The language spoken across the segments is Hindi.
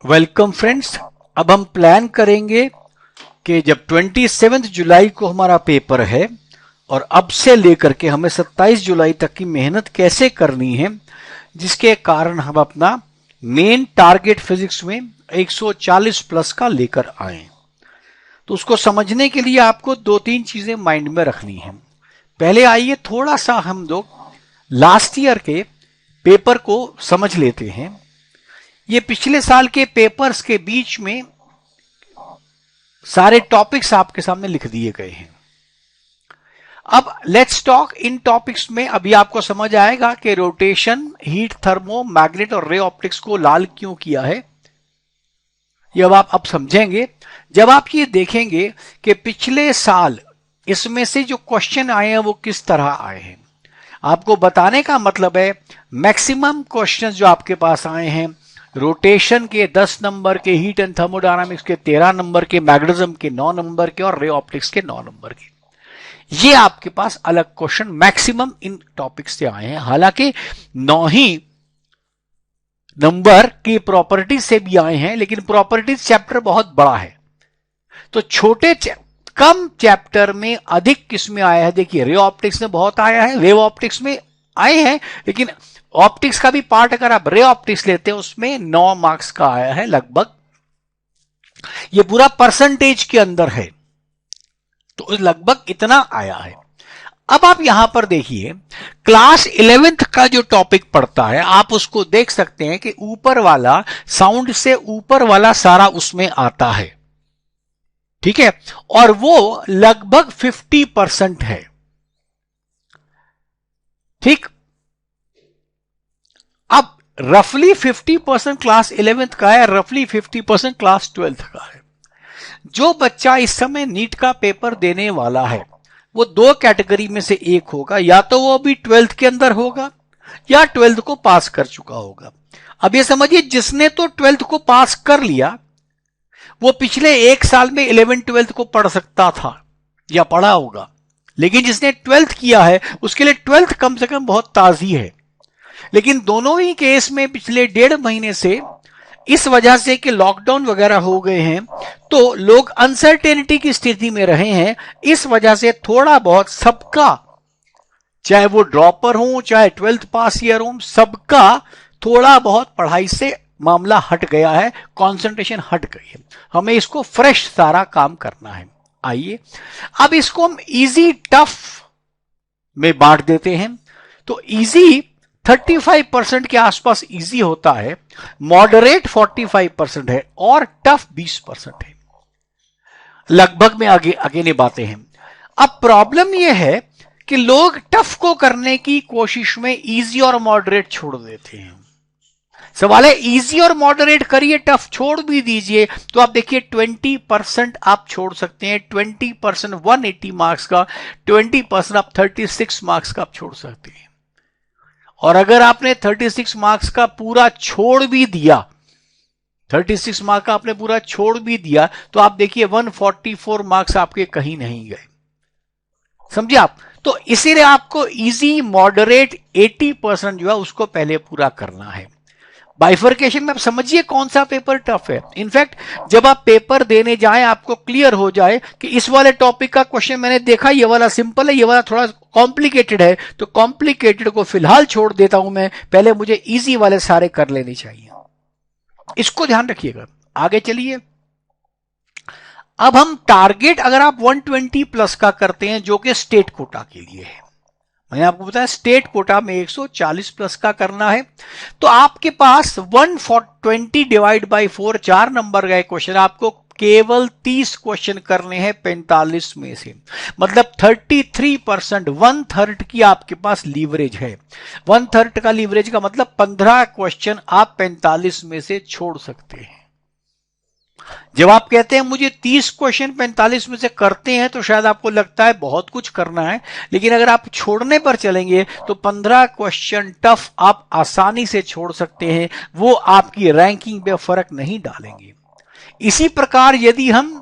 Welcome friends. अब हम प्लान करेंगे कि जब 27 जुलाई को हमारा पेपर है और अब से लेकर के हमें 27 जुलाई तक की मेहनत कैसे करनी है, जिसके कारण हम अपना मेन टारगेट फिजिक्स में 140 प्लस का लेकर आए। तो उसको समझने के लिए आपको दो तीन चीजें माइंड में रखनी है। पहले आइए थोड़ा सा हम लोग लास्ट ईयर के पेपर को समझ लेते हैं। ये पिछले साल के पेपर्स के बीच में सारे टॉपिक्स आपके सामने लिख दिए गए हैं। अब लेट्स टॉक इन टॉपिक्स में। अभी आपको समझ आएगा कि रोटेशन, हीट, थर्मो, मैग्नेट और रे ऑप्टिक्स को लाल क्यों किया है। ये अब समझेंगे जब आप ये देखेंगे कि पिछले साल इसमें से जो क्वेश्चन आए हैं वो किस तरह आए हैं। आपको बताने का मतलब है मैक्सिमम क्वेश्चंस जो आपके पास आए हैं, रोटेशन के 10 नंबर के, हीट एंड थर्मोडायनामिक्स के 13 नंबर के, मैग्नेटिज्म के 9 नंबर के और रे ऑप्टिक्स के 9 नंबर के, ये आपके पास अलग क्वेश्चन मैक्सिमम इन टॉपिक्स से आए हैं। हालांकि 9 ही नंबर की प्रॉपर्टीज से भी आए हैं, लेकिन प्रॉपर्टीज चैप्टर बहुत बड़ा है, तो छोटे कम चैप्टर में अधिक किसमें आया है। देखिए रे ऑप्टिक्स में बहुत आया है, वेव ऑप्टिक्स में आए हैं, लेकिन ऑप्टिक्स का भी पार्ट अगर आप रे ऑप्टिक्स लेते हैं उसमें 9 मार्क्स का आया है लगभग। ये पूरा परसेंटेज के अंदर है, तो लगभग इतना आया है। अब आप यहां पर देखिए क्लास 11th का जो टॉपिक पढ़ता है आप उसको देख सकते हैं कि ऊपर वाला, साउंड से ऊपर वाला सारा उसमें आता है, ठीक है, और वो लगभग 50% है। ठीक, अब रफली 50% क्लास 11th का है, रफली 50% क्लास 12th का है। जो बच्चा इस समय नीट का पेपर देने वाला है वो दो कैटेगरी में से एक होगा, या तो वो अभी 12th के अंदर होगा या 12th को पास कर चुका होगा। अब ये समझिए जिसने तो 12th को पास कर लिया वो पिछले एक साल में 11th 12th को पढ़ सकता था या पढ़ा होगा, लेकिन जिसने 12th किया है उसके लिए 12th कम से कम बहुत ताजी है। लेकिन दोनों ही केस में पिछले 1.5 महीने से इस वजह से कि लॉकडाउन वगैरह हो गए हैं तो लोग अनसर्टेनिटी की स्थिति में रहे हैं, इस वजह से थोड़ा बहुत सबका, चाहे वो ड्रॉपर हो चाहे 12th पास ईयर हो, सबका थोड़ा बहुत पढ़ाई से मामला हट गया है, कंसंट्रेशन हट गई है। हमें इसको फ्रेश सारा काम करना है। आइए अब इसको हम इजी टफ में बांट देते हैं। तो इजी 35% के आसपास इजी होता है, मॉडरेट 45% है और टफ 20% है। लगभग में आगे नहीं बातें हैं। अब प्रॉब्लम यह है कि लोग टफ को करने की कोशिश में इजी और मॉडरेट छोड़ देते हैं। सवाल है इजी और मॉडरेट करिए, टफ छोड़ भी दीजिए, तो आप देखिए 20% आप छोड़ सकते हैं। 20% 180 मार्क्स का, 20% आप 36 मार्क्स का आप छोड़ सकते हैं। और अगर आपने 36 मार्क्स का पूरा छोड़ भी दिया, 36 मार्क्स का आपने पूरा छोड़ भी दिया, तो आप देखिए 144 मार्क्स आपके कहीं नहीं गए। समझिए आप, तो इसीलिए आपको इजी मॉडरेट 80% जो है उसको पहले पूरा करना है। बाइफर्केशन में आप समझिए कौन सा पेपर टफ है। इनफैक्ट जब आप पेपर देने जाएं आपको क्लियर हो जाए कि इस वाले टॉपिक का क्वेश्चन मैंने देखा, ये वाला सिंपल है, ये वाला थोड़ा कॉम्प्लिकेटेड है, तो कॉम्प्लिकेटेड को फिलहाल छोड़ देता हूं मैं, पहले मुझे इजी वाले सारे कर लेने चाहिए। इसको ध्यान रखिएगा। आगे चलिए, अब हम टारगेट अगर आप 120 प्लस का करते हैं जो कि स्टेट कोटा के लिए है, मैंने आपको बताया स्टेट कोटा में 140 प्लस का करना है, तो आपके पास 120 डिवाइड बाई 4 4 नंबर का क्वेश्चन, आपको केवल 30 क्वेश्चन करने हैं 45 में से, मतलब 33%, 1/3 की आपके पास लीवरेज है। 1/3 का लीवरेज का मतलब 15 क्वेश्चन आप 45 में से छोड़ सकते हैं। जब आप कहते हैं मुझे 30 क्वेश्चन 45 में से करते हैं तो शायद आपको लगता है बहुत कुछ करना है, लेकिन अगर आप छोड़ने पर चलेंगे तो 15 क्वेश्चन टफ आप आसानी से छोड़ सकते हैं, वो आपकी रैंकिंग पे फर्क नहीं डालेंगे। इसी प्रकार यदि हम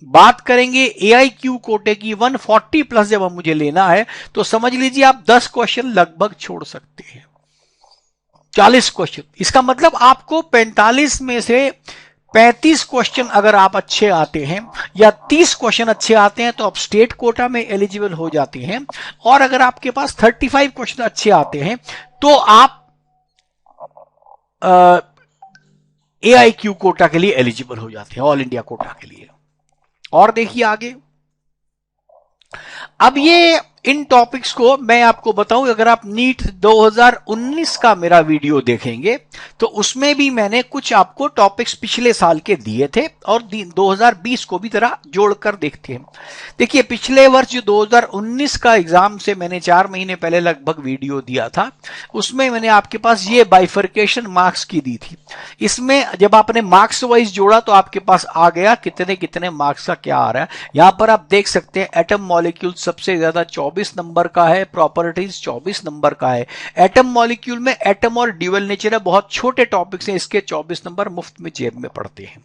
बात करेंगे AIQ कोटे की, 140 प्लस जब हम मुझे लेना है तो समझ लीजिए आप 10 क्वेश्चन लगभग छोड़ सकते हैं, 40 क्वेश्चन। इसका मतलब आपको 45 में से 35 क्वेश्चन अगर आप अच्छे आते हैं या 30 क्वेश्चन अच्छे आते हैं तो आप स्टेट कोटा में एलिजिबल हो जाते हैं, और अगर आपके पास 35 क्वेश्चन अच्छे आते हैं तो आप AIQ कोटा के लिए एलिजिबल हो जाते हैं, ऑल इंडिया कोटा के लिए। और देखिए आगे, अब ये इन टॉपिक्स को मैं आपको बताऊं, अगर आप नीट 2019 का मेरा वीडियो देखेंगे तो उसमें भी मैंने कुछ आपको टॉपिक्स पिछले साल के दिए थे और 2020 को भी जरा जोड़कर देखते हैं। देखिए पिछले वर्ष जो 2019 का एग्जाम से मैंने 4 महीने पहले लगभग वीडियो दिया था, उसमें मैंने आपके पास ये बाइफर्केशन मार्क्स की दी थी। इसमें जब आपने मार्क्स वाइज जोड़ा तो आपके पास आ गया कितने कितने मार्क्स का क्या आ रहा है। यहां पर आप देख सकते हैं एटम मॉलिक्यूल सबसे ज्यादा 24 नंबर का है, प्रॉपर्टीज 24 नंबर का है। एटम मॉलिक्यूल में एटम और ड्यूअल नेचर है, बहुत छोटे टॉपिक्स हैं, इसके 24 नंबर मुफ्त में जेब में पड़ते हैं।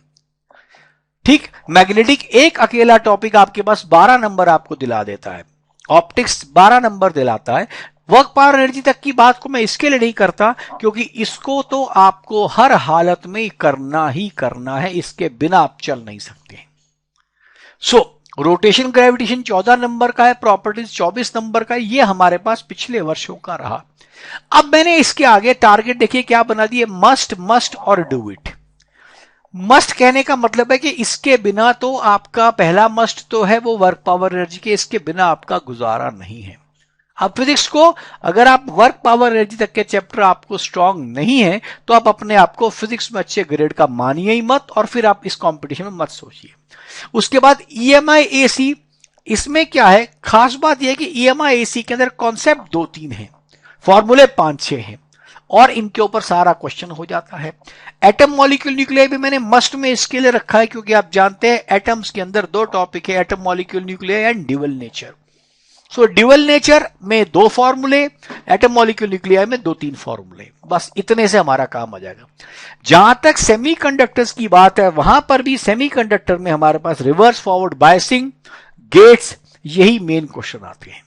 ठीक, मैग्नेटिक एक अकेला टॉपिक आपके पास 12 नंबर आपको दिला देता है, ऑप्टिक्स 12 नंबर दिलाता है। वर्क पावर एनर्जी तक की बात को मैं इसके लिए नहीं करता क्योंकि इसको तो आपको हर हालत में करना ही करना है, इसके बिना आप चल नहीं सकते। रोटेशन ग्रेविटेशन 14 नंबर का है, प्रॉपर्टीज 24 नंबर का है, ये हमारे पास पिछले वर्षों का रहा। अब मैंने इसके आगे टारगेट देखिए क्या बना दिए, मस्ट मस्ट और डू इट। मस्ट कहने का मतलब है कि इसके बिना तो आपका पहला मस्ट तो है वो वर्क पावर एनर्जी के, इसके बिना आपका गुजारा नहीं है। अब फिजिक्स को अगर आप वर्क पावर एनर्जी तक के चैप्टर आपको स्ट्रांग नहीं है तो आप अपने आप को फिजिक्स में अच्छे ग्रेड का मानिए ही मत, और फिर आप इस कंपटीशन में मत सोचिए। उसके बाद EMI AC, इसमें क्या है खास बात यह है कि EMI AC के अंदर कॉन्सेप्ट 2-3 हैं, फॉर्मूले 5-6 हैं और इनके ऊपर सारा क्वेश्चन हो जाता है। एटम मॉलिक्यूल न्यूक्लियर भी मैंने मस्ट में इसके लिए रखा है क्योंकि आप जानते हैं एटम्स के अंदर 2 टॉपिक है, atom molecule nuclear and dual nature. Dual nature में 2 फॉर्मूले, एटम मॉलिक्यूल न्यूक्लियर में 2-3 फॉर्मूले, बस इतने से हमारा काम आ जाएगा। जहां तक सेमीकंडक्टर्स की बात है वहां पर भी सेमीकंडक्टर में हमारे पास रिवर्स फॉरवर्ड बायसिंग, गेट्स, यही मेन क्वेश्चन आते हैं,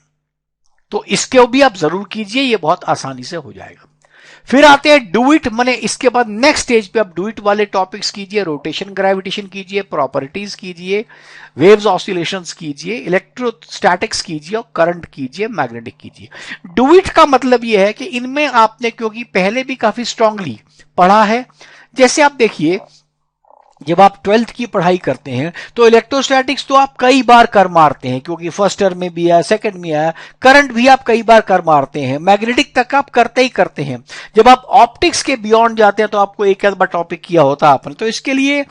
तो इसके भी आप जरूर कीजिए, ये बहुत आसानी से हो जाएगा। फिर आते हैं डू इट, माने इसके बाद नेक्स्ट स्टेज पे आप डू इट वाले टॉपिक्स कीजिए, रोटेशन ग्रेविटेशन कीजिए, प्रॉपर्टीज कीजिए, वेव्स ऑसिलेशंस कीजिए, इलेक्ट्रोस्टैटिक्स कीजिए और करंट कीजिए, मैग्नेटिक कीजिए। डू इट का मतलब यह है कि इनमें आपने क्योंकि पहले भी काफी स्ट्रांगली पढ़ा है, जैसे आप देखिए जब आप 12th की पढ़ाई करते हैं तो इलेक्ट्रोस्टैटिक्स तो आप कई बार कर मारते हैं क्योंकि फर्स्ट ईयर में भी आया, सेकंड में आया, करंट भी आप कई बार कर मारते हैं, मैग्नेटिक तक आप करते ही करते हैं। जब आप ऑप्टिक्स के बियॉन्ड जाते हैं तो आपको एक आध बार टॉपिक किया होता आपने, तो इसके लिए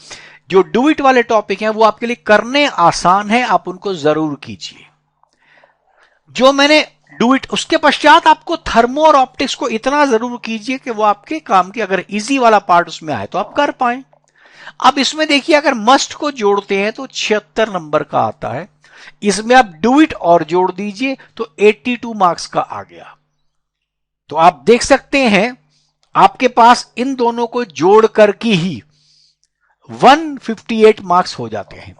जो डू इट वाले टॉपिक हैं वो आपके लिए करने आसान है, आप उनको जरूर कीजिए। जो मैंने डू इट, उसके पश्चात आपको थर्मो और ऑप्टिक्स को इतना जरूर कीजिए कि वो आपके काम के अगर इजी वाला पार्ट उसमें आए तो आप कर पाए। अब इसमें देखिए अगर मस्ट को जोड़ते हैं तो 76 नंबर का आता है, इसमें आप डू इट और जोड़ दीजिए तो 82 मार्क्स का आ गया। तो आप देख सकते हैं आपके पास इन दोनों को जोड़ करके ही 158 मार्क्स हो जाते हैं।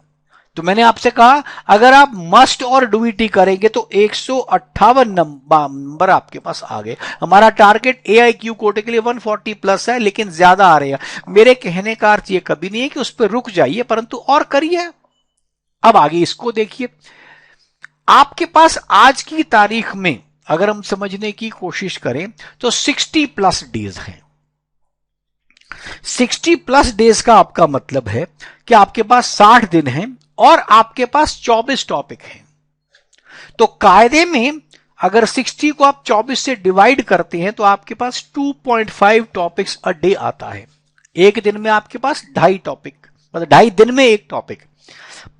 तो मैंने आपसे कहा अगर आप मस्ट और डू इट ही करेंगे तो 158 नंबर आपके पास आ गए। हमारा टारगेट AIQ कोटे के लिए 140 प्लस है, लेकिन ज्यादा आ रहे हैं। मेरे कहने का अर्थ ये कभी नहीं है कि उस पर रुक जाइए, परंतु और करिए। अब आगे इसको देखिए, आपके पास आज की तारीख में अगर हम समझने की कोशिश करें तो 60 प्लस डेज हैं। 60 प्लस डेज का आपका मतलब है कि आपके पास 60 दिन हैं और आपके पास 24 टॉपिक हैं। तो कायदे में अगर 60 को आप 24 से डिवाइड करते हैं तो आपके पास 2.5 टॉपिक्स अ डे आता है। एक दिन में आपके पास 2.5 टॉपिक, मतलब 2.5 दिन में एक टॉपिक।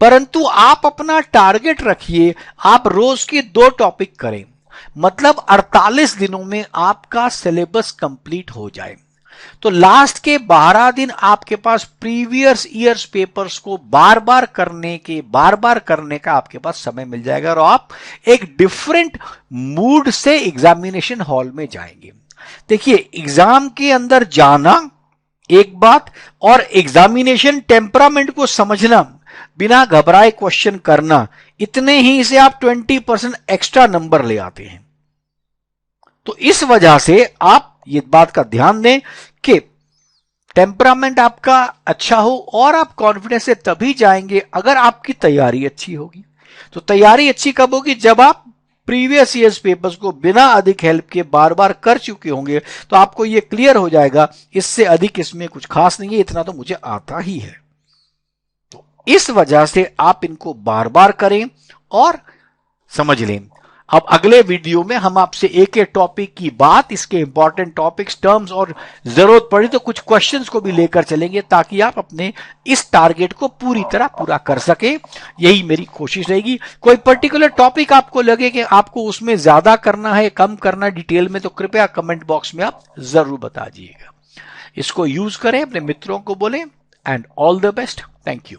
परंतु आप अपना टारगेट रखिए, आप रोज के 2 टॉपिक करें, मतलब 48 दिनों में आपका सिलेबस कंप्लीट हो जाए। तो लास्ट के 12 दिन आपके पास प्रीवियस ईयर्स पेपर्स को बार बार करने का आपके पास समय मिल जाएगा और आप एक डिफरेंट मूड से एग्जामिनेशन हॉल में जाएंगे। देखिए एग्जाम के अंदर जाना एक बात और एग्जामिनेशन टेम्परामेंट को समझना, बिना घबराए क्वेश्चन करना, इतने ही से आप 20% एक्स्ट्रा नंबर ले आते हैं। तो इस वजह से आप ये बात का ध्यान दें कि टेम्परामेंट आपका अच्छा हो और आप कॉन्फिडेंस से तभी जाएंगे अगर आपकी तैयारी अच्छी होगी। तो तैयारी अच्छी कब होगी? जब आप प्रीवियस ईयर्स पेपर्स को बिना अधिक हेल्प के बार बार कर चुके होंगे, तो आपको यह क्लियर हो जाएगा इससे अधिक इसमें कुछ खास नहीं है, इतना तो मुझे आता ही है। तो इस वजह से आप इनको बार बार करें और समझ लें। अब अगले वीडियो में हम आपसे एक एक टॉपिक की बात, इसके इंपॉर्टेंट टॉपिक्स, टर्म्स और जरूरत पड़ी तो कुछ क्वेश्चंस को भी लेकर चलेंगे ताकि आप अपने इस टारगेट को पूरी तरह पूरा कर सके। यही मेरी कोशिश रहेगी। कोई पर्टिकुलर टॉपिक आपको लगे कि आपको उसमें ज्यादा करना है, कम करना है डिटेल में, तो कृपया कमेंट बॉक्स में आप जरूर बता दीजिएगा। इसको यूज करें, अपने मित्रों को बोलें, and all the best. Thank you.